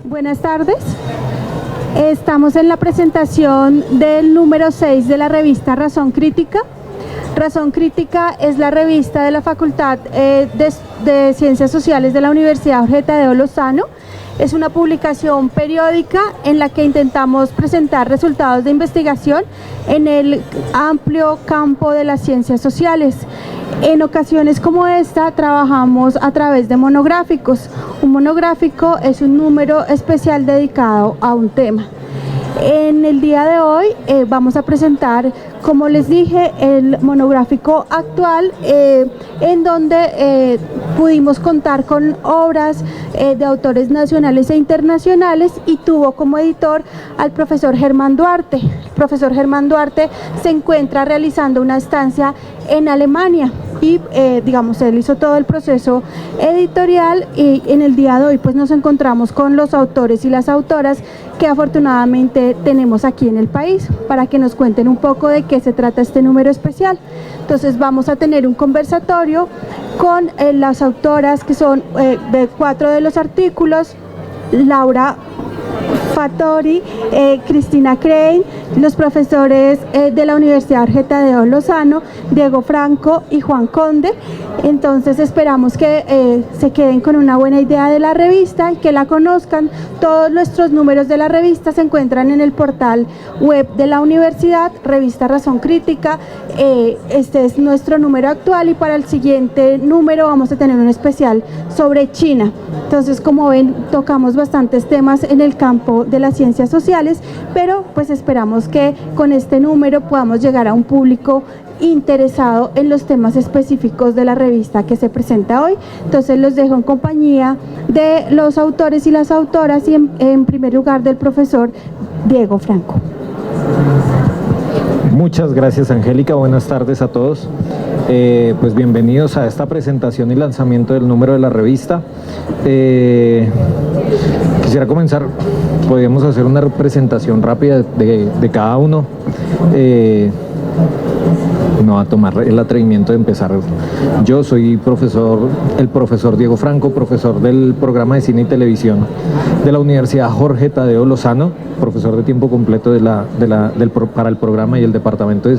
Buenas tardes. Estamos en la presentación del número 6 de la revista Razón Crítica. Razón Crítica es la revista de la Facultad de Ciencias Sociales de la Universidad Jorge Tadeo Lozano. Es una publicación periódica en la que intentamos presentar resultados de investigación en el amplio campo de las ciencias sociales. En ocasiones como esta trabajamos a través de monográficos. Un monográfico es un número especial dedicado a un tema. En el día de hoy vamos a presentar, como les dije, el monográfico actual en donde pudimos contar con obras de autores nacionales e internacionales y tuvo como editor al profesor Germán Duarte. El profesor Germán Duarte se encuentra realizando una estancia en Alemania y digamos él hizo todo el proceso editorial y en el día de hoy pues nos encontramos con los autores y las autoras que afortunadamente tenemos aquí en el país para que nos cuenten un poco de qué se trata este número especial. Entonces vamos a tener un conversatorio con las autoras que son de 4 de los artículos: Laura Fattori, Cristina Crane, los profesores de la Universidad Jorge Tadeo Lozano, Diego Franco y Juan Conde. Entonces esperamos que se queden con una buena idea de la revista y que la conozcan. Todos nuestros números de la revista se encuentran en el portal web de la universidad, revista Razón Crítica. Este es nuestro número actual y para el siguiente número vamos a tener un especial sobre China. Entonces, como ven, tocamos bastantes temas en el campo de las ciencias sociales, pero pues esperamos que con este número podamos llegar a un público interesado en los temas específicos de la revista que se presenta hoy. Entonces los dejo en compañía de los autores y las autoras y en primer lugar del profesor Diego Franco. Muchas gracias, Angélica, buenas tardes a todos. Pues bienvenidos a esta presentación y lanzamiento del número de la revista. Quisiera comenzar, podríamos hacer una presentación rápida de cada uno. Me va a tomar el atrevimiento de empezar. Yo soy el profesor Diego Franco, profesor del programa de cine y televisión de la Universidad Jorge Tadeo Lozano, profesor de tiempo completo para el programa y el departamento de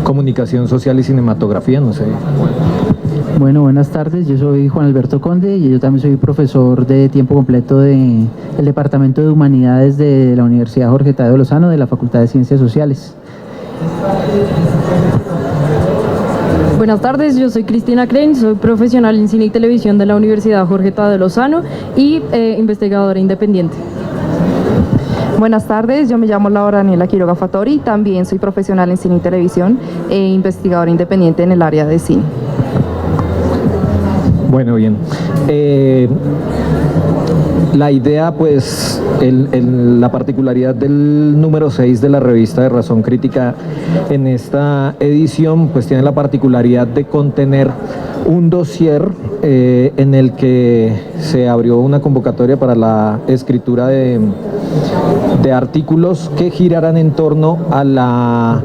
comunicación social y cinematografía, no sé. Bueno, buenas tardes, yo soy Juan Alberto Conde y yo también soy profesor de tiempo completo del departamento de humanidades de la Universidad Jorge Tadeo Lozano de la Facultad de Ciencias Sociales. Buenas tardes, yo soy Cristina Crane, soy profesional en cine y televisión de la Universidad Jorge Tadeo Lozano y investigadora independiente. Buenas tardes, yo me llamo Laura Daniela Quiroga Fattori, también soy profesional en cine y televisión e investigadora independiente en el área de cine. Bueno, bien. La idea, pues, la particularidad del número 6 de la revista de Razón Crítica en esta edición, pues tiene la particularidad de contener un dossier en el que se abrió una convocatoria para la escritura de artículos que girarán en torno a la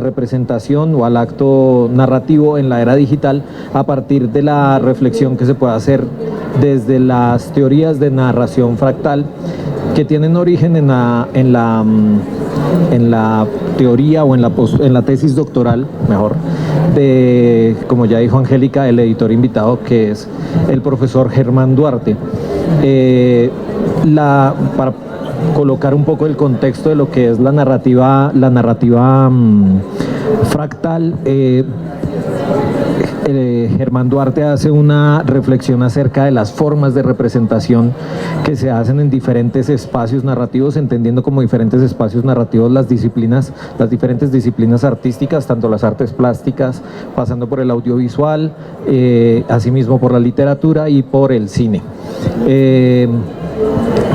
representación o al acto narrativo en la era digital a partir de la reflexión que se puede hacer desde las teorías de narración fractal que tienen origen en la teoría o en la tesis doctoral, mejor, de, como ya dijo Angélica, el editor invitado, que es el profesor Germán Duarte. Para colocar un poco el contexto de lo que es la narrativa fractal, Germán Duarte hace una reflexión acerca de las formas de representación que se hacen en diferentes espacios narrativos, entendiendo como diferentes espacios narrativos las diferentes disciplinas artísticas, tanto las artes plásticas, pasando por el audiovisual, asimismo por la literatura y por el cine.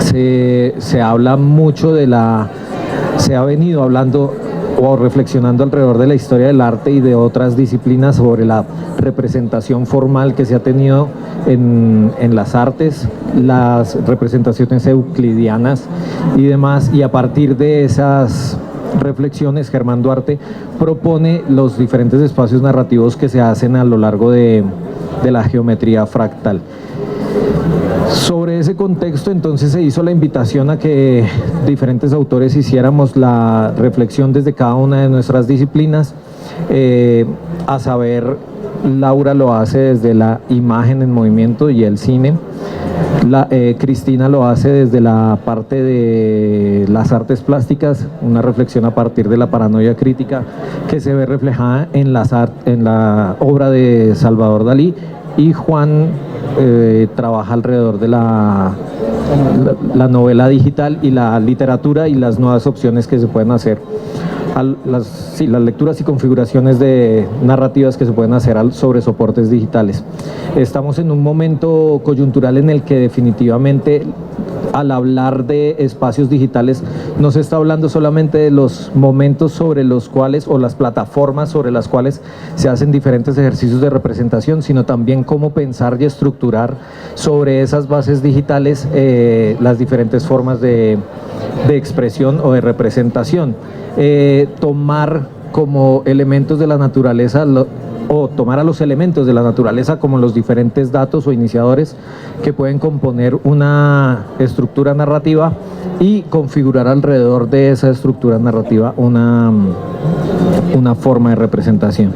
Se habla mucho se ha venido hablando o reflexionando alrededor de la historia del arte y de otras disciplinas sobre la representación formal que se ha tenido en las artes, las representaciones euclidianas y demás, y a partir de esas reflexiones Germán Duarte propone los diferentes espacios narrativos que se hacen a lo largo de la geometría fractal. Sobre ese contexto, entonces, se hizo la invitación a que diferentes autores hiciéramos la reflexión desde cada una de nuestras disciplinas. A saber, Laura lo hace desde la imagen en movimiento y el cine. Cristina lo hace desde la parte de las artes plásticas, una reflexión a partir de la paranoia crítica que se ve reflejada en la obra de Salvador Dalí, y Juan trabaja alrededor de la novela digital y la literatura y las nuevas opciones que se pueden hacer, las lecturas y configuraciones de narrativas que se pueden hacer sobre soportes digitales. Estamos en un momento coyuntural en el que definitivamente, al hablar de espacios digitales, no se está hablando solamente de los momentos sobre los cuales, o las plataformas sobre las cuales se hacen diferentes ejercicios de representación, sino también cómo pensar y estructurar sobre esas bases digitales las diferentes formas de expresión o de representación. Tomar como elementos de la naturaleza, o tomar a los elementos de la naturaleza como los diferentes datos o iniciadores que pueden componer una estructura narrativa, y configurar alrededor de esa estructura narrativa una forma de representación.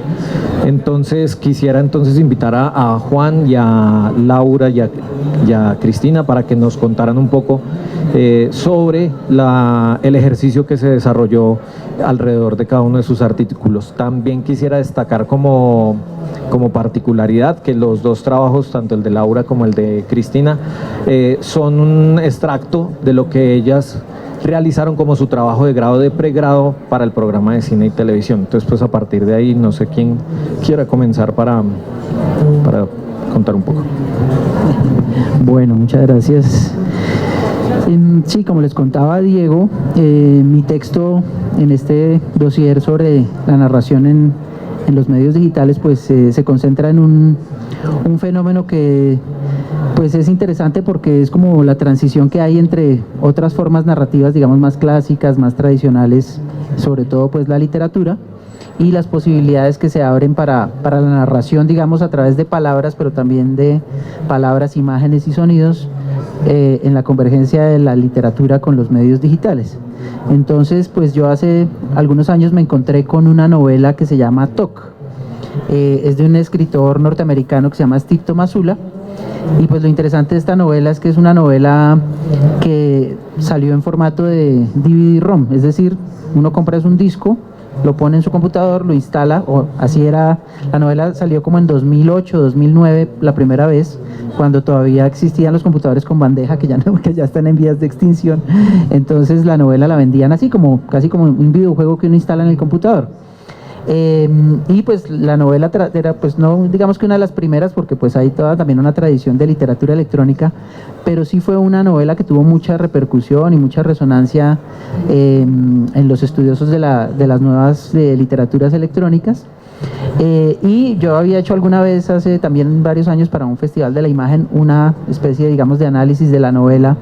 Entonces quisiera invitar a Juan y a Laura y a Cristina para que nos contaran un poco sobre el ejercicio que se desarrolló alrededor de cada uno de sus artículos. También quisiera destacar como particularidad que los dos trabajos, tanto el de Laura como el de Cristina, son un extracto de lo que ellas realizaron como su trabajo de grado de pregrado para el programa de cine y televisión. Entonces, pues a partir de ahí, no sé quién quiera comenzar para contar un poco. Bueno, muchas gracias. Sí, como les contaba Diego, mi texto en este dossier sobre la narración en los medios digitales, pues se concentra en un fenómeno que pues es interesante, porque es como la transición que hay entre otras formas narrativas, digamos, más clásicas, más tradicionales, sobre todo pues la literatura, y las posibilidades que se abren para la narración, digamos, a través de palabras, pero también de palabras, imágenes y sonidos, en la convergencia de la literatura con los medios digitales. Entonces, pues yo hace algunos años me encontré con una novela que se llama TOC. Es de un escritor norteamericano que se llama Steve Tomasula, y pues lo interesante de esta novela es que es una novela que salió en formato de DVD-ROM, es decir, uno compra un disco, lo pone en su computador, lo instala, o así era. La novela salió como en 2008, 2009 la primera vez, cuando todavía existían los computadores con bandeja, que ya están en vías de extinción. Entonces la novela la vendían así, casi como un videojuego que uno instala en el computador. Y pues la novela era, pues no digamos que una de las primeras, porque pues hay toda también una tradición de literatura electrónica, pero sí fue una novela que tuvo mucha repercusión y mucha resonancia en los estudiosos de las nuevas literaturas electrónicas. Y yo había hecho alguna vez, hace también varios años, para un festival de la imagen, una especie, digamos, de análisis de la novela,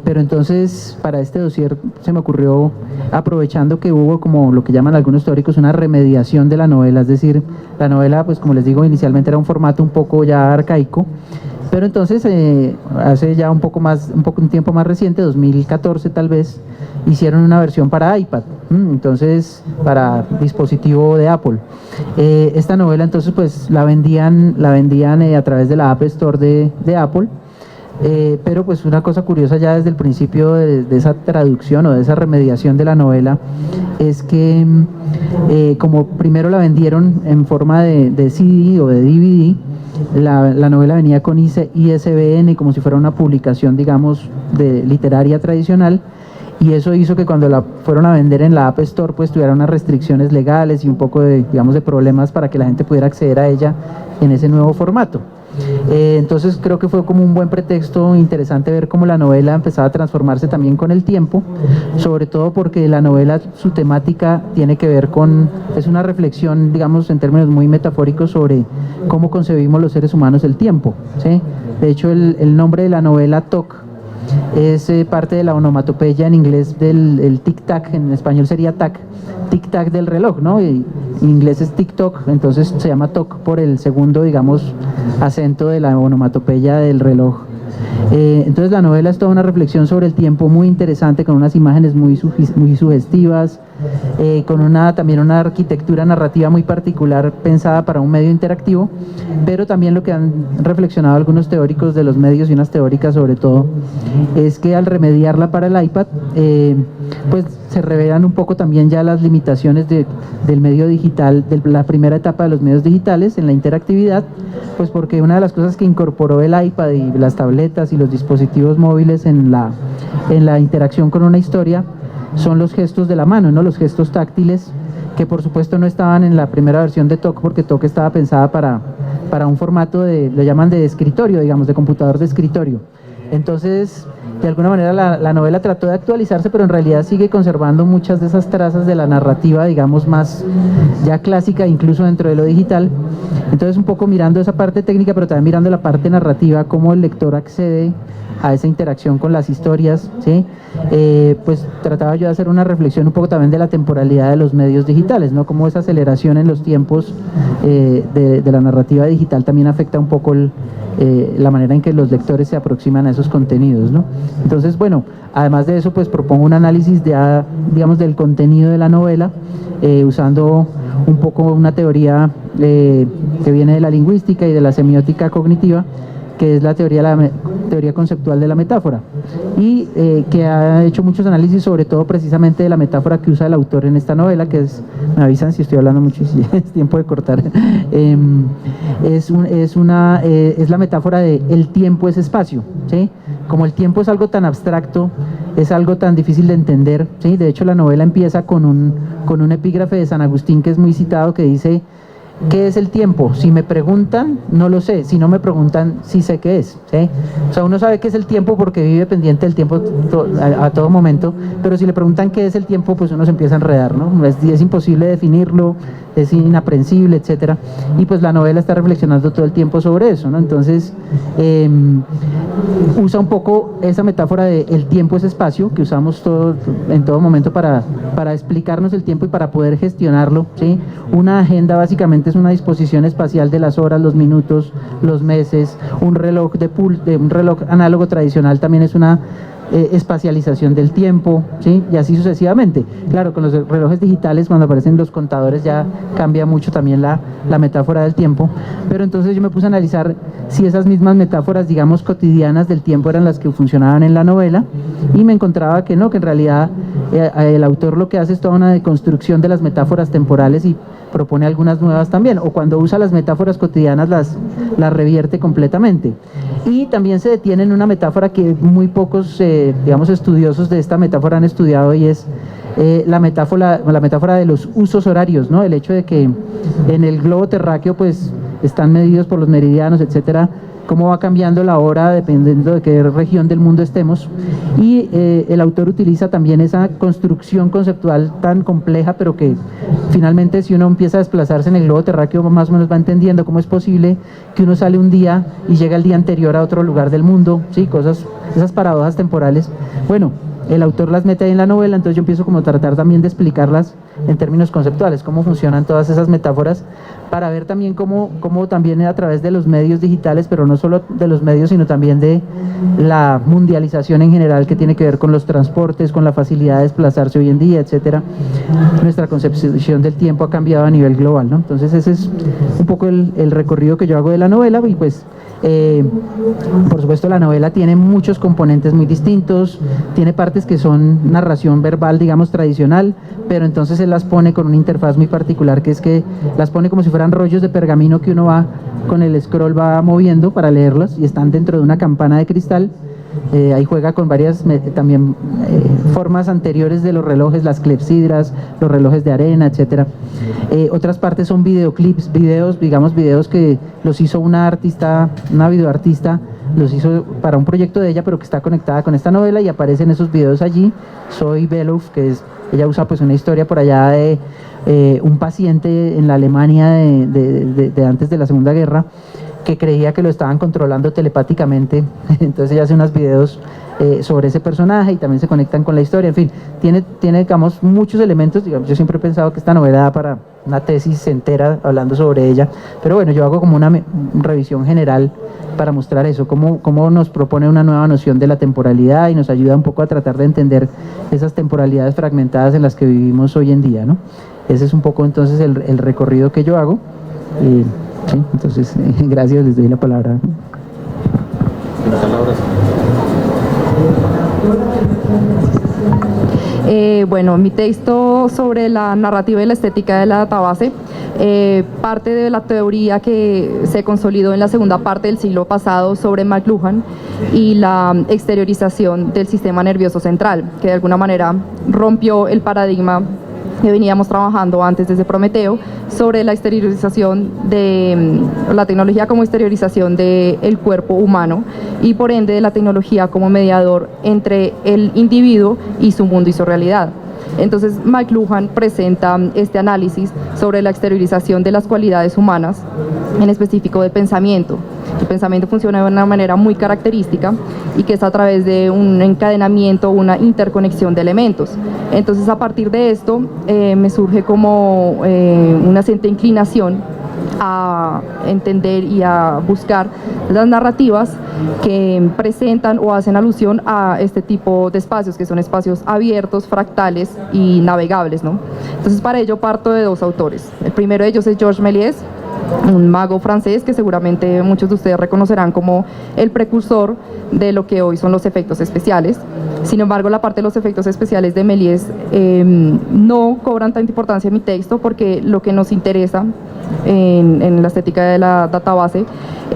pero entonces para este dossier se me ocurrió, aprovechando que hubo, como lo que llaman algunos teóricos, una remediación de la novela, es decir, la novela, pues como les digo, inicialmente era un formato un poco ya arcaico, pero entonces hace ya un tiempo más reciente, 2014 tal vez, hicieron una versión para iPad, entonces para dispositivo de Apple. Esta novela entonces pues la vendían a través de la App Store de Apple, pero pues una cosa curiosa ya desde el principio de esa traducción o de esa remediación de la novela es que como primero la vendieron en forma de CD o de DVD, la novela venía con ISBN como si fuera una publicación, digamos, literaria tradicional, y eso hizo que cuando la fueron a vender en la App Store pues tuviera unas restricciones legales y un poco de problemas para que la gente pudiera acceder a ella en ese nuevo formato. Entonces creo que fue como un buen pretexto interesante ver cómo la novela empezaba a transformarse también con el tiempo, sobre todo porque la novela, su temática tiene que ver es una reflexión, digamos, en términos muy metafóricos sobre cómo concebimos los seres humanos el tiempo, ¿sí? De hecho, el nombre de la novela TOC es parte de la onomatopeya en inglés del tic-tac, en español sería tic-tac del reloj, ¿no? Y en inglés es TikTok, entonces se llama TOC por el segundo, digamos, acento de la onomatopeya del reloj Entonces la novela es toda una reflexión sobre el tiempo muy interesante, con unas imágenes muy sugestivas, con también una arquitectura narrativa muy particular pensada para un medio interactivo, pero también lo que han reflexionado algunos teóricos de los medios y unas teóricas sobre todo, es que al remediarla para el iPad, pues se revelan un poco también ya las limitaciones del medio digital, de la primera etapa de los medios digitales en la interactividad, pues porque una de las cosas que incorporó el iPad y las tabletas y los dispositivos móviles en la interacción con una historia son los gestos de la mano, ¿no? Los gestos táctiles, que por supuesto no estaban en la primera versión de TOC, porque TOC estaba pensada para un formato lo llaman de escritorio, digamos, de computador de escritorio. Entonces, de alguna manera la novela trató de actualizarse, pero en realidad sigue conservando muchas de esas trazas de la narrativa, digamos, más ya clásica, incluso dentro de lo digital. Entonces, un poco mirando esa parte técnica, pero también mirando la parte narrativa, cómo el lector accede a esa interacción con las historias, ¿sí? Pues trataba yo de hacer una reflexión un poco también de la temporalidad de los medios digitales, ¿no? Cómo esa aceleración en los tiempos de la narrativa digital también afecta un poco la manera en que los lectores se aproximan a esos contenidos, ¿no? Entonces, bueno, además de eso, pues propongo un análisis digamos, del contenido de la novela, usando un poco una teoría que viene de la lingüística y de la semiótica cognitiva, que es la teoría conceptual de la metáfora, y que ha hecho muchos análisis, sobre todo precisamente de la metáfora que usa el autor en esta novela, que es, me avisan si estoy hablando mucho y si es tiempo de cortar, es la metáfora de el tiempo es espacio, ¿sí? Como el tiempo es algo tan abstracto, es algo tan difícil de entender, ¿sí? De hecho la novela empieza con un epígrafe de San Agustín que es muy citado, que dice: ¿qué es el tiempo? Si me preguntan, no lo sé. Si no me preguntan, sí sé qué es, ¿sí? O sea, uno sabe qué es el tiempo porque vive pendiente del tiempo a todo momento, pero si le preguntan qué es el tiempo, pues uno se empieza a enredar, ¿no? Es imposible definirlo, es inaprensible, etcétera. Y pues la novela está reflexionando todo el tiempo sobre eso, ¿no? Entonces, usa un poco esa metáfora de el tiempo es espacio, que usamos en todo momento para explicarnos el tiempo y para poder gestionarlo, ¿sí? Una agenda básicamente es una disposición espacial de las horas, los minutos, los meses. Un reloj un reloj análogo tradicional también es una espacialización del tiempo, ¿sí? Y así sucesivamente. Claro, con los relojes digitales, cuando aparecen los contadores, ya cambia mucho también la metáfora del tiempo. Pero entonces yo me puse a analizar si esas mismas metáforas, digamos, cotidianas del tiempo eran las que funcionaban en la novela, y me encontraba que no, que en realidad el autor lo que hace es toda una deconstrucción de las metáforas temporales y propone algunas nuevas también, o cuando usa las metáforas cotidianas las revierte completamente. Y también se detiene en una metáfora que muy pocos, digamos, estudiosos de esta metáfora han estudiado, y es la metáfora de los usos horarios, ¿no? El hecho de que en el globo terráqueo pues están medidos por los meridianos, etcétera, cómo va cambiando la hora dependiendo de qué región del mundo estemos, y el autor utiliza también esa construcción conceptual tan compleja, pero que finalmente, si uno empieza a desplazarse en el globo terráqueo, más o menos va entendiendo cómo es posible que uno sale un día y llega el día anterior a otro lugar del mundo, ¿sí? Esas paradojas temporales. Bueno, el autor las mete ahí en la novela, entonces yo empiezo como a tratar también de explicarlas en términos conceptuales, cómo funcionan todas esas metáforas, para ver también cómo también a través de los medios digitales, pero no solo de los medios, sino también de la mundialización en general, que tiene que ver con los transportes, con la facilidad de desplazarse hoy en día, etcétera, nuestra concepción del tiempo ha cambiado a nivel global, ¿no? Entonces ese es un poco el recorrido que yo hago de la novela, y pues por supuesto la novela tiene muchos componentes muy distintos, tiene partes que son narración verbal, digamos, tradicional, pero entonces él las pone con una interfaz muy particular, que es que las pone como si fueran rollos de pergamino que uno va con el scroll va moviendo para leerlos, y están dentro de una campana de cristal. Ahí juega con varias también formas anteriores de los relojes, las clepsidras, los relojes de arena, etcétera. Otras partes son videoclips, videos que los hizo una videoartista, los hizo para un proyecto de ella, pero que está conectada con esta novela, y aparecen esos videos allí. Zoe Beloff, ella usa pues una historia por allá de un paciente en la Alemania de antes de la Segunda Guerra, que creía que lo estaban controlando telepáticamente. Entonces ella hace unos videos sobre ese personaje, y también se conectan con la historia. En fin, tiene digamos, muchos elementos. Digamos, yo siempre he pensado que esta novela da una tesis entera hablando sobre ella, pero bueno, yo hago como una revisión general para mostrar eso, cómo nos propone una nueva noción de la temporalidad y nos ayuda un poco a tratar de entender esas temporalidades fragmentadas en las que vivimos hoy en día, ¿no? Ese es un poco entonces el recorrido que yo hago. Sí, entonces, gracias, les doy la palabra. Bueno, mi texto sobre la narrativa y la estética de la database parte de la teoría que se consolidó en la segunda parte del siglo pasado sobre McLuhan y la exteriorización del sistema nervioso central, que de alguna manera rompió el paradigma que veníamos trabajando antes desde Prometeo sobre la exteriorización de la tecnología como exteriorización del cuerpo humano y por ende de la tecnología como mediador entre el individuo y su mundo y su realidad. Entonces McLuhan presenta este análisis sobre la exteriorización de las cualidades humanas, en específico del pensamiento. El pensamiento funciona de una manera muy característica y que es a través de un encadenamiento, una interconexión de elementos. Entonces a partir de esto me surge como una cierta inclinación a entender y a buscar las narrativas que presentan o hacen alusión a este tipo de espacios, que son espacios abiertos, fractales y navegables, ¿no? Entonces para ello parto de dos autores. El primero de ellos es Georges Méliès, un mago francés que seguramente muchos de ustedes reconocerán como el precursor de lo que hoy son los efectos especiales. Sin embargo, la parte de los efectos especiales de Méliès no cobran tanta importancia en mi texto, porque lo que nos interesa en la estética de la database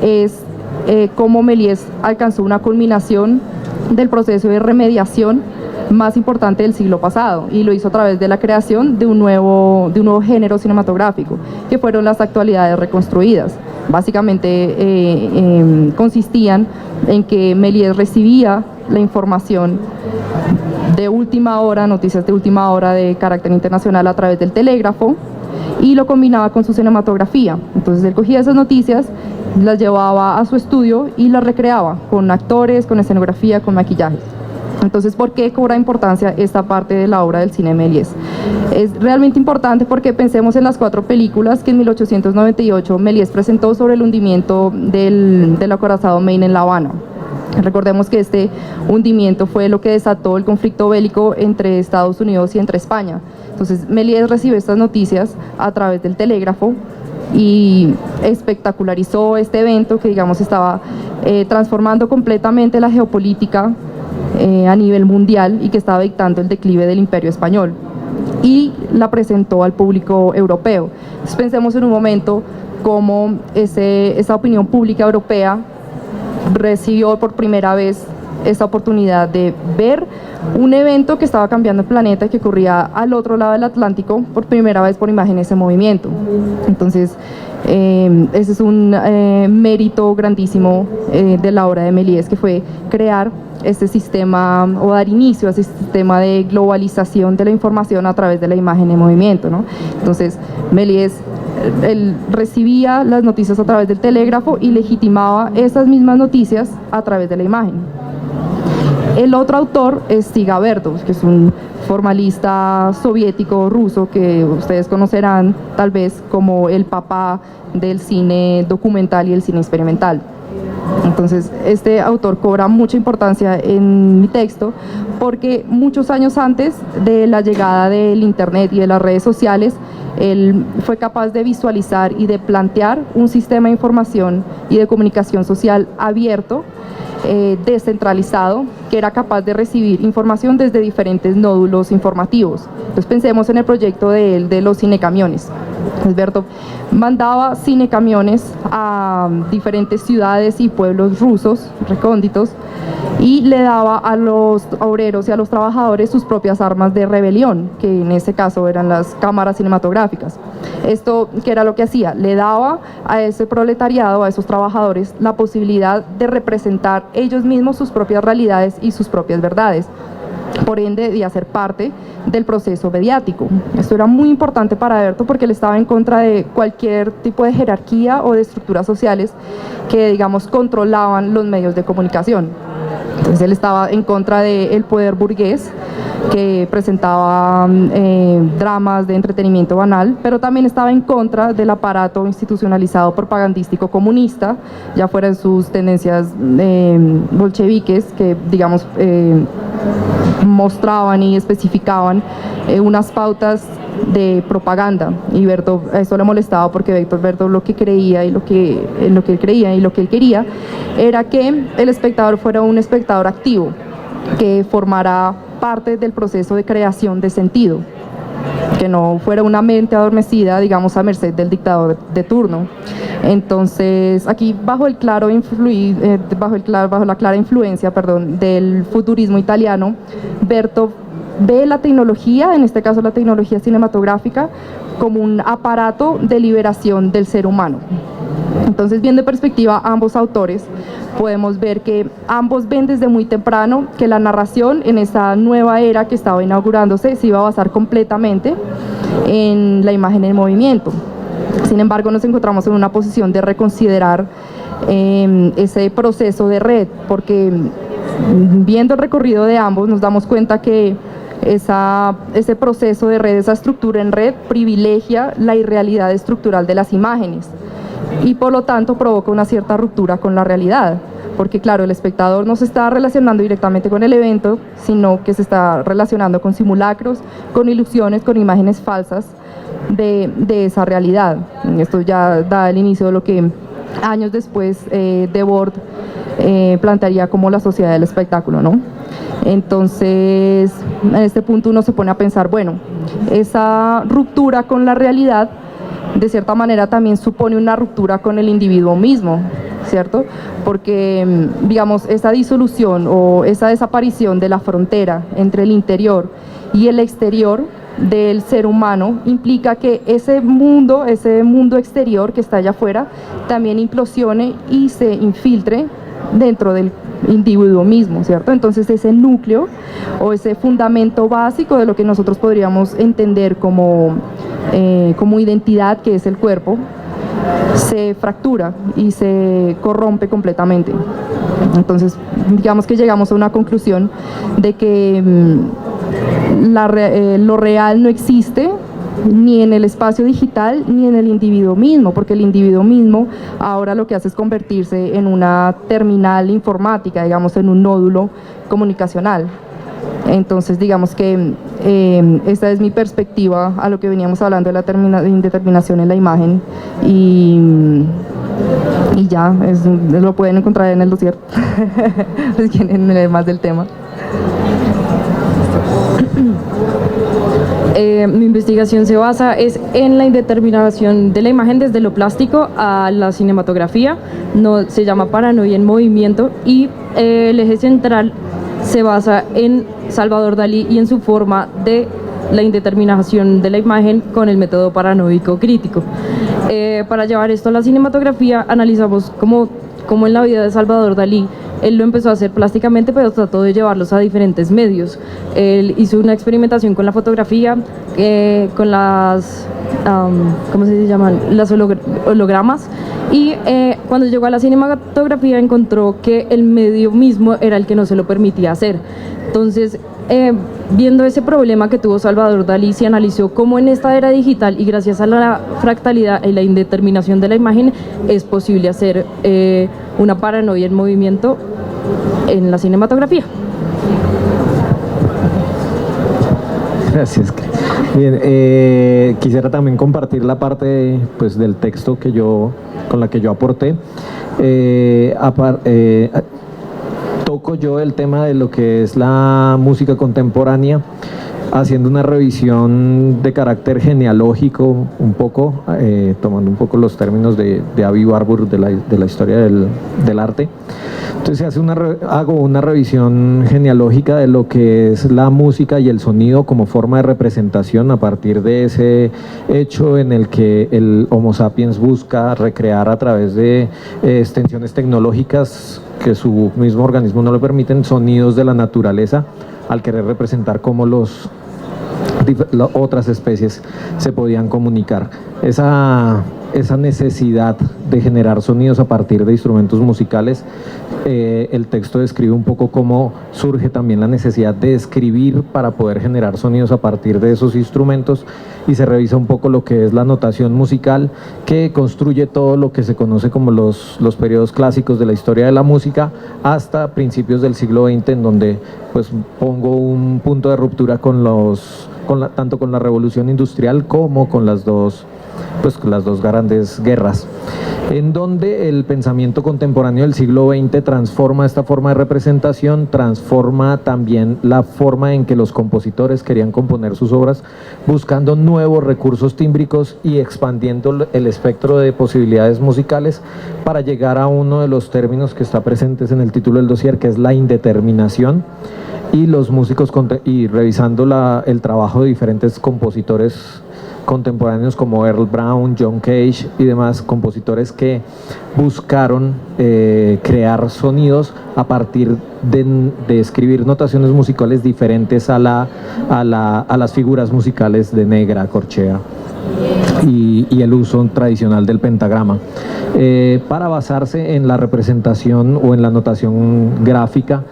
es cómo Méliès alcanzó una culminación del proceso de remediación más importante del siglo pasado, y lo hizo a través de la creación de un nuevo género cinematográfico, que fueron las actualidades reconstruidas. Básicamente consistían en que Méliès recibía la información de última hora, noticias de última hora de carácter internacional a través del telégrafo, y lo combinaba con su cinematografía. Entonces él cogía esas noticias, las llevaba a su estudio y las recreaba con actores, con escenografía, con maquillaje. Entonces, ¿por qué cobra importancia esta parte de la obra del cine Méliès? Es realmente importante porque pensemos en las 4 películas que en 1898 Méliès presentó sobre el hundimiento del acorazado Maine en La Habana. Recordemos que este hundimiento fue lo que desató el conflicto bélico entre Estados Unidos y entre España. Entonces Méliès recibe estas noticias a través del telégrafo y espectacularizó este evento que, digamos, estaba transformando completamente la geopolítica a nivel mundial y que estaba dictando el declive del Imperio Español, y la presentó al público europeo. Entonces pensemos en un momento cómo esa opinión pública europea recibió por primera vez esta oportunidad de ver un evento que estaba cambiando el planeta, que ocurría al otro lado del Atlántico, por primera vez por imágenes en movimiento. Entonces ese es un mérito grandísimo de la obra de Méliès, que fue crear este sistema, o dar inicio a ese sistema de globalización de la información a través de la imagen en movimiento, ¿no? Entonces Méliès él recibía las noticias a través del telégrafo y legitimaba esas mismas noticias a través de la imagen. El otro autor es Stiga Bertov, que es un formalista soviético ruso que ustedes conocerán tal vez como el papá del cine documental y el cine experimental. Entonces este autor cobra mucha importancia en mi texto porque muchos años antes de la llegada del internet y de las redes sociales, él fue capaz de visualizar y de plantear un sistema de información y de comunicación social abierto, descentralizado, que era capaz de recibir información desde diferentes nódulos informativos. Entonces pensemos en el proyecto de él de los cinecamiones. Bertov mandaba cinecamiones a diferentes ciudades y pueblos rusos recónditos y le daba a los obreros y a los trabajadores sus propias armas de rebelión, que en ese caso eran las cámaras cinematográficas. Esto, ¿qué era lo que hacía? Le daba a ese proletariado, a esos trabajadores, la posibilidad de representar ellos mismos sus propias realidades y sus propias verdades, por ende de hacer parte del proceso mediático. Esto era muy importante para Bertov porque él estaba en contra de cualquier tipo de jerarquía o de estructuras sociales que, digamos, controlaban los medios de comunicación. Entonces él estaba en contra del poder burgués, que presentaba dramas de entretenimiento banal, pero también estaba en contra del aparato institucionalizado propagandístico comunista, ya fuera en sus tendencias bolcheviques, que digamos mostraban y especificaban unas pautas de propaganda, y Berto eso le molestaba porque Berto lo que creía y lo que él creía y lo que él quería era que el espectador fuera un espectador activo, que formara parte del proceso de creación de sentido, que no fuera una mente adormecida, digamos, a merced del dictador de turno. Entonces, aquí bajo la clara influencia, del futurismo italiano, Berto ve la tecnología, en este caso la tecnología cinematográfica, como un aparato de liberación del ser humano. Entonces, viendo de perspectiva a ambos autores, podemos ver que ambos ven desde muy temprano que la narración en esta nueva era que estaba inaugurándose se iba a basar completamente en la imagen en movimiento. Sin embargo, nos encontramos en una posición de reconsiderar ese proceso de red, porque viendo el recorrido de ambos nos damos cuenta que ese proceso de red, esa estructura en red, privilegia la irrealidad estructural de las imágenes y por lo tanto provoca una cierta ruptura con la realidad, porque claro, el espectador no se está relacionando directamente con el evento, sino que se está relacionando con simulacros, con ilusiones, con imágenes falsas de esa realidad. Esto ya da el inicio de lo que años después Debord plantearía como la sociedad del espectáculo, ¿no? Entonces, en este punto uno se pone a pensar, bueno, esa ruptura con la realidad de cierta manera también supone una ruptura con el individuo mismo, ¿cierto? Porque, digamos, esa disolución o esa desaparición de la frontera entre el interior y el exterior del ser humano implica que ese mundo exterior que está allá afuera también implosione y se infiltre dentro del individuo mismo, ¿cierto? Entonces ese núcleo o ese fundamento básico de lo que nosotros podríamos entender como identidad, que es el cuerpo, se fractura y se corrompe completamente. Entonces, digamos que llegamos a una conclusión de que lo real no existe ni en el espacio digital ni en el individuo mismo, porque el individuo mismo ahora lo que hace es convertirse en una terminal informática, digamos, en un nódulo comunicacional. Entonces, digamos que esta es mi perspectiva a lo que veníamos hablando de la indeterminación en la imagen, y ya, lo pueden encontrar en el dossier, si quieren leer más del tema. Mi investigación se basa en la indeterminación de la imagen desde lo plástico a la cinematografía. Se llama Paranoia en movimiento, y el eje central se basa en Salvador Dalí y en su forma de la indeterminación de la imagen con el método paranoico crítico. Para llevar esto a la cinematografía, analizamos cómo en la vida de Salvador Dalí él lo empezó a hacer plásticamente, pero trató de llevarlos a diferentes medios. Él hizo una experimentación con la fotografía, con las, ¿cómo se llaman? Las hologramas, y cuando llegó a la cinematografía encontró que el medio mismo era el que no se lo permitía hacer. Entonces, viendo ese problema que tuvo Salvador Dalí, se analizó cómo en esta era digital y gracias a la fractalidad y la indeterminación de la imagen es posible hacer una paranoia en movimiento en la cinematografía. Gracias. Bien, quisiera también compartir la parte pues, del texto con la que yo aporté. Toco yo el tema de lo que es la música contemporánea, haciendo una revisión de carácter genealógico un poco, tomando un poco los términos de Avi Warburg de la historia del arte. Entonces hago una revisión genealógica de lo que es la música y el sonido como forma de representación a partir de ese hecho en el que el Homo sapiens busca recrear a través de extensiones tecnológicas que su mismo organismo no le permiten, sonidos de la naturaleza, al querer representar cómo otras especies se podían comunicar. esa necesidad de generar sonidos a partir de instrumentos musicales. El texto describe un poco cómo surge también la necesidad de escribir para poder generar sonidos a partir de esos instrumentos, y se revisa un poco lo que es la notación musical, que construye todo lo que se conoce como los periodos clásicos de la historia de la música hasta principios del siglo XX, en donde pues pongo un punto de ruptura con tanto con la revolución industrial como con las dos grandes guerras, en donde el pensamiento contemporáneo del siglo XX transforma esta forma de representación, transforma también la forma en que los compositores querían componer sus obras, buscando nuevos recursos tímbricos y expandiendo el espectro de posibilidades musicales para llegar a uno de los términos que está presentes en el título del dossier, que es la indeterminación. Y los músicos, y revisando el trabajo de diferentes compositores contemporáneos como Earl Brown, John Cage y demás compositores que buscaron crear sonidos a partir de escribir notaciones musicales diferentes a las figuras musicales de negra, corchea y el uso tradicional del pentagrama, para basarse en la representación o en la notación gráfica,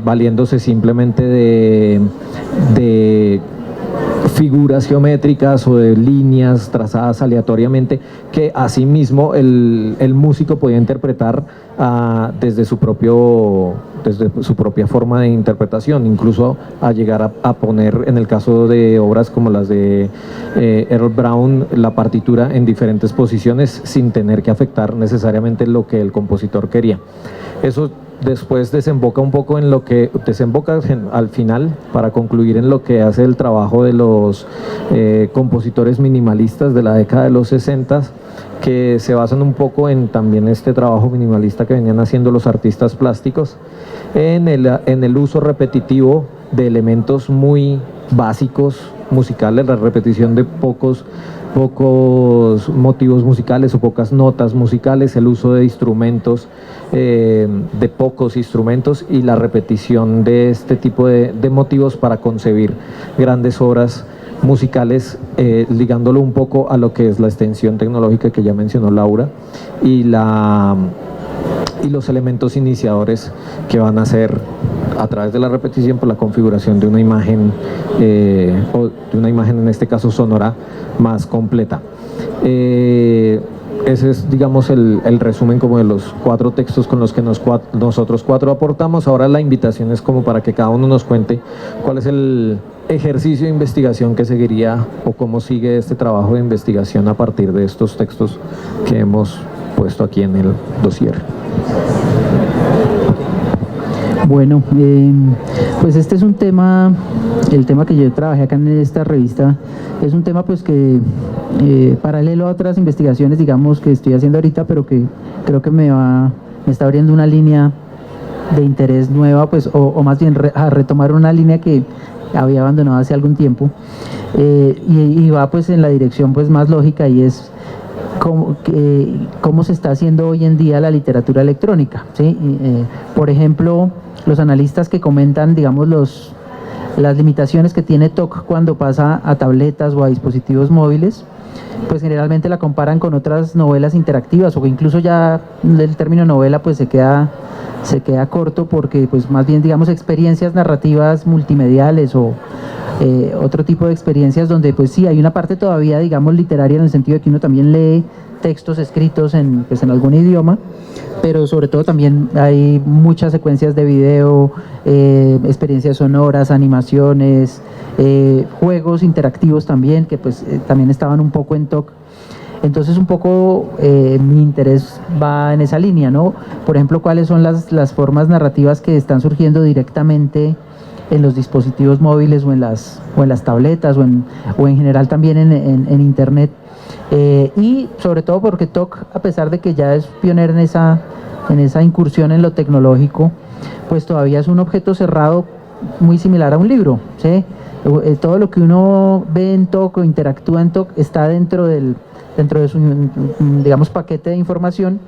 valiéndose simplemente de figuras geométricas o de líneas trazadas aleatoriamente, que asimismo el músico podía interpretar desde su propia forma de interpretación, incluso a llegar a poner, en el caso de obras como las de Earl Brown, la partitura en diferentes posiciones sin tener que afectar necesariamente lo que el compositor quería. Eso después desemboca un poco en lo que desemboca al final, para concluir en lo que hace el trabajo de los compositores minimalistas de la década de los 60, que se basan un poco en también este trabajo minimalista que venían haciendo los artistas plásticos, en el uso repetitivo de elementos muy básicos musicales, la repetición de pocos motivos musicales o pocas notas musicales, el uso de instrumentos, de pocos instrumentos, y la repetición de este tipo de motivos para concebir grandes obras musicales, ligándolo un poco a lo que es la extensión tecnológica que ya mencionó Laura, y los elementos iniciadores que van a ser, a través de la repetición, por la configuración de una imagen, o de una imagen en este caso sonora, más completa. Ese es, digamos, el resumen como de los 4 textos con los que nosotros 4 aportamos. Ahora la invitación es como para que cada uno nos cuente cuál es el ejercicio de investigación que seguiría, o cómo sigue este trabajo de investigación a partir de estos textos que hemos puesto aquí en el dossier. Bueno, pues este es un tema, el tema que yo trabajé acá en esta revista, es un tema pues que paralelo a otras investigaciones, digamos, que estoy haciendo ahorita, pero que creo que me está abriendo una línea de interés nueva, pues, o más bien a retomar una línea que había abandonado hace algún tiempo, y va pues en la dirección pues más lógica, y es cómo se está haciendo hoy en día la literatura electrónica, ¿sí? Por ejemplo, los analistas que comentan, digamos, las limitaciones que tiene TOC cuando pasa a tabletas o a dispositivos móviles, pues generalmente la comparan con otras novelas interactivas, o que incluso ya el término novela pues se queda corto, porque pues más bien, digamos, experiencias narrativas multimediales o otro tipo de experiencias donde pues sí hay una parte todavía, digamos, literaria, en el sentido de que uno también lee textos escritos en algún idioma, pero sobre todo también hay muchas secuencias de video, experiencias sonoras, animaciones, juegos interactivos también, que pues también estaban un poco en TOC. Entonces un poco mi interés va en esa línea, ¿no? Por ejemplo, cuáles son las formas narrativas que están surgiendo directamente en los dispositivos móviles o en las tabletas o en general también en internet, y sobre todo porque TOC, a pesar de que ya es pionero en esa incursión en lo tecnológico, pues todavía es un objeto cerrado muy similar a un libro, ¿sí? Todo lo que uno ve en TOC o interactúa en TOC está dentro de su, digamos, paquete de información,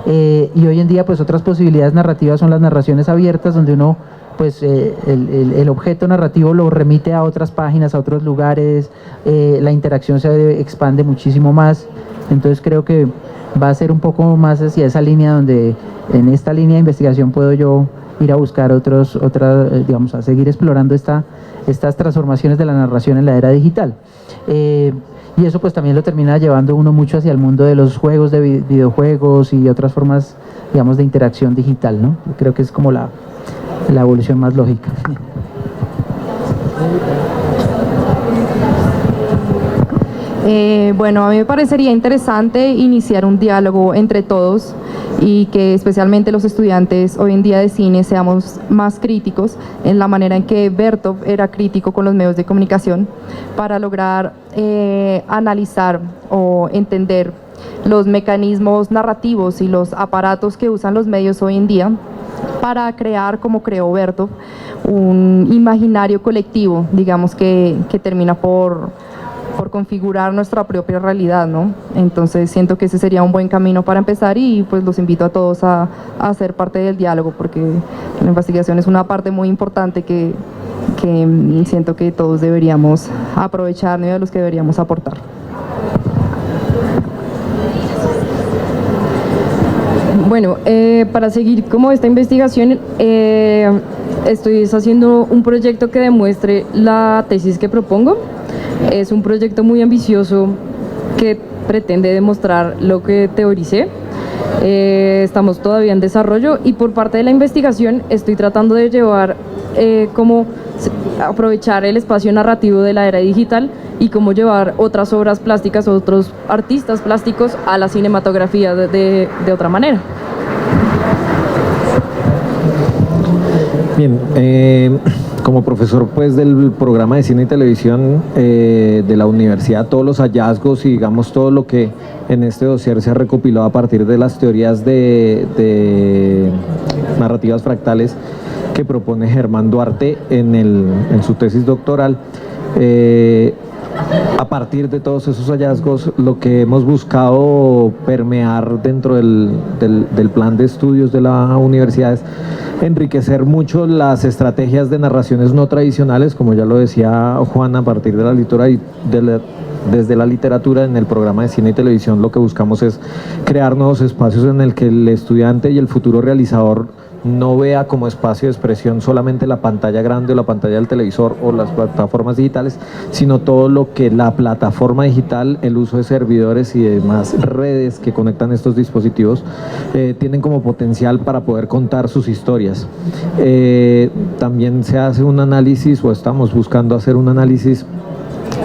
y hoy en día pues otras posibilidades narrativas son las narraciones abiertas, donde uno pues el objeto narrativo lo remite a otras páginas, a otros lugares, la interacción se expande muchísimo más. Entonces creo que va a ser un poco más hacia esa línea donde en esta línea de investigación puedo yo ir a buscar digamos, a seguir explorando estas transformaciones de la narración en la era digital. Y eso pues también lo termina llevando uno mucho hacia el mundo de los juegos, de videojuegos y otras formas, digamos, de interacción digital, ¿no? Yo creo que es como la evolución más lógica. Bueno, a mí me parecería interesante iniciar un diálogo entre todos y que especialmente los estudiantes hoy en día de cine seamos más críticos en la manera en que Vertov era crítico con los medios de comunicación para lograr analizar o entender los mecanismos narrativos y los aparatos que usan los medios hoy en día para crear, como creó Vertov, un imaginario colectivo, digamos, que termina por configurar nuestra propia realidad, ¿no? Entonces siento que ese sería un buen camino para empezar y pues los invito a todos a ser parte del diálogo, porque la investigación es una parte muy importante que siento que todos deberíamos aprovechar, ¿no? Y a los que deberíamos aportar. Bueno, para seguir como esta investigación, estoy haciendo un proyecto que demuestre la tesis que propongo. Es un proyecto muy ambicioso que pretende demostrar lo que teoricé. Estamos todavía en desarrollo y por parte de la investigación estoy tratando de llevar cómo aprovechar el espacio narrativo de la era digital y cómo llevar otras obras plásticas, otros artistas plásticos a la cinematografía de otra manera. Bien, como profesor pues del programa de cine y televisión de la universidad, todos los hallazgos y digamos todo lo que en este dossier se ha recopilado a partir de las teorías de narrativas fractales que propone Germán Duarte en su tesis doctoral. A partir de todos esos hallazgos, lo que hemos buscado permear dentro del plan de estudios de la universidad es enriquecer mucho las estrategias de narraciones no tradicionales, como ya lo decía Juan, a partir de la lectura y desde la literatura. En el programa de cine y televisión lo que buscamos es crear nuevos espacios en el que el estudiante y el futuro realizador no vea como espacio de expresión solamente la pantalla grande o la pantalla del televisor o las plataformas digitales, sino todo lo que la plataforma digital, el uso de servidores y demás redes que conectan estos dispositivos tienen como potencial para poder contar sus historias. También se hace un análisis, o estamos buscando hacer un análisis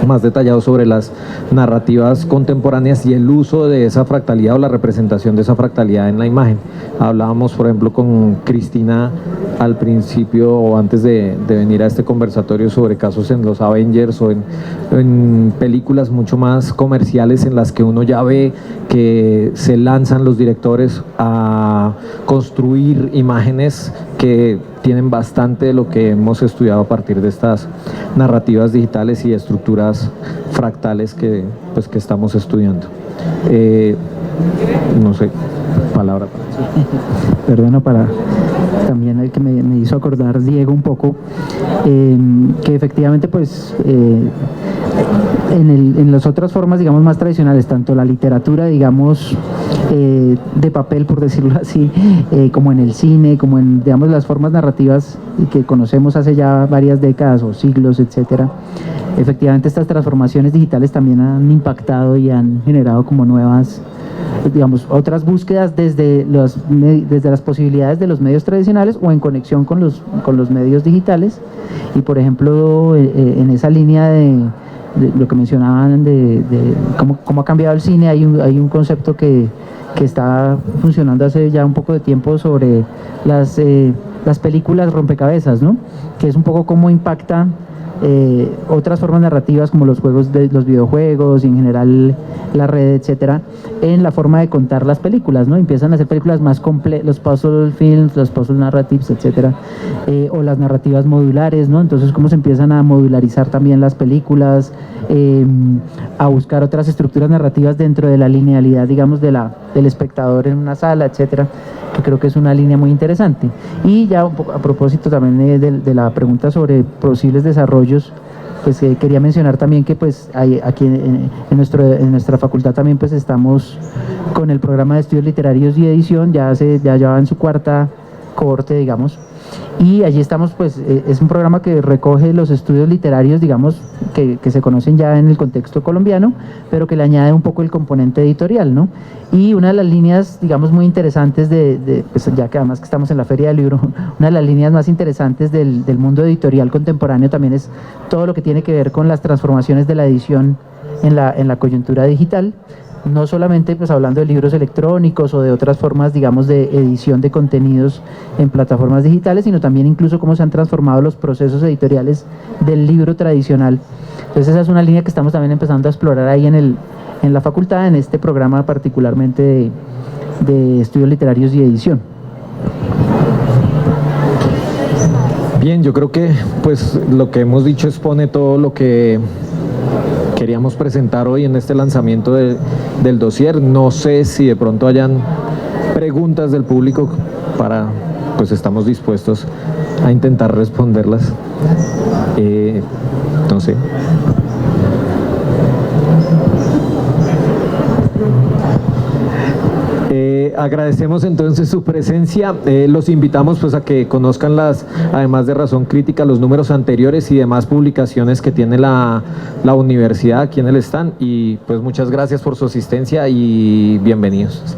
más detallado sobre las narrativas contemporáneas y el uso de esa fractalidad o la representación de esa fractalidad en la imagen. Hablábamos, por ejemplo, con Cristina al principio o antes de venir a este conversatorio sobre casos en los Avengers o en películas mucho más comerciales en las que uno ya ve que se lanzan los directores a construir imágenes que tienen bastante de lo que hemos estudiado a partir de estas narrativas digitales y estructuras fractales que estamos estudiando. No sé, palabra. Perdona, para también el que me hizo acordar Diego un poco, que efectivamente pues en las otras formas, digamos, más tradicionales, tanto la literatura, digamos, de papel, por decirlo así, como en el cine, como en, digamos, las formas narrativas que conocemos hace ya varias décadas o siglos, etcétera. Efectivamente, estas transformaciones digitales también han impactado y han generado como nuevas, digamos, otras búsquedas desde las posibilidades de los medios tradicionales o en conexión con los medios digitales. Y por ejemplo, en esa línea de lo que mencionaban de cómo ha cambiado el cine, hay un concepto que está funcionando hace ya un poco de tiempo sobre las películas rompecabezas, ¿no? Que es un poco cómo impacta otras formas narrativas como los videojuegos y en general la red, etcétera, en la forma de contar las películas, ¿no? Empiezan a hacer películas más complejas, los puzzle films, los puzzle narratives, etcétera, o las narrativas modulares, ¿no? Entonces cómo se empiezan a modularizar también las películas, a buscar otras estructuras narrativas dentro de la linealidad, digamos, del espectador en una sala, etcétera, creo que es una línea muy interesante. Y ya un poco a propósito también de la pregunta sobre posibles desarrollos, pues quería mencionar también que pues aquí en nuestra facultad también pues estamos con el programa de estudios literarios y edición, ya va en su cuarta cohorte, digamos, y allí estamos, pues es un programa que recoge los estudios literarios, digamos, que se conocen ya en el contexto colombiano, pero que le añade un poco el componente editorial, ¿no? Y una de las líneas, digamos, muy interesantes pues ya que además que estamos en la Feria del Libro, una de las líneas más interesantes del mundo editorial contemporáneo también es todo lo que tiene que ver con las transformaciones de la edición en la coyuntura digital, no solamente pues hablando de libros electrónicos o de otras formas, digamos, de edición de contenidos en plataformas digitales, sino también incluso cómo se han transformado los procesos editoriales del libro tradicional. Entonces esa es una línea que estamos también empezando a explorar ahí en la facultad, en este programa particularmente de estudios literarios y edición. Bien, yo creo que pues lo que hemos dicho expone todo lo que queríamos presentar hoy en este lanzamiento del dossier. No sé si de pronto hayan preguntas del público pues estamos dispuestos a intentar responderlas. No sé. Agradecemos entonces su presencia, los invitamos pues a que conozcan además de Razón Crítica, los números anteriores y demás publicaciones que tiene la universidad aquí en el stand, y pues muchas gracias por su asistencia y bienvenidos.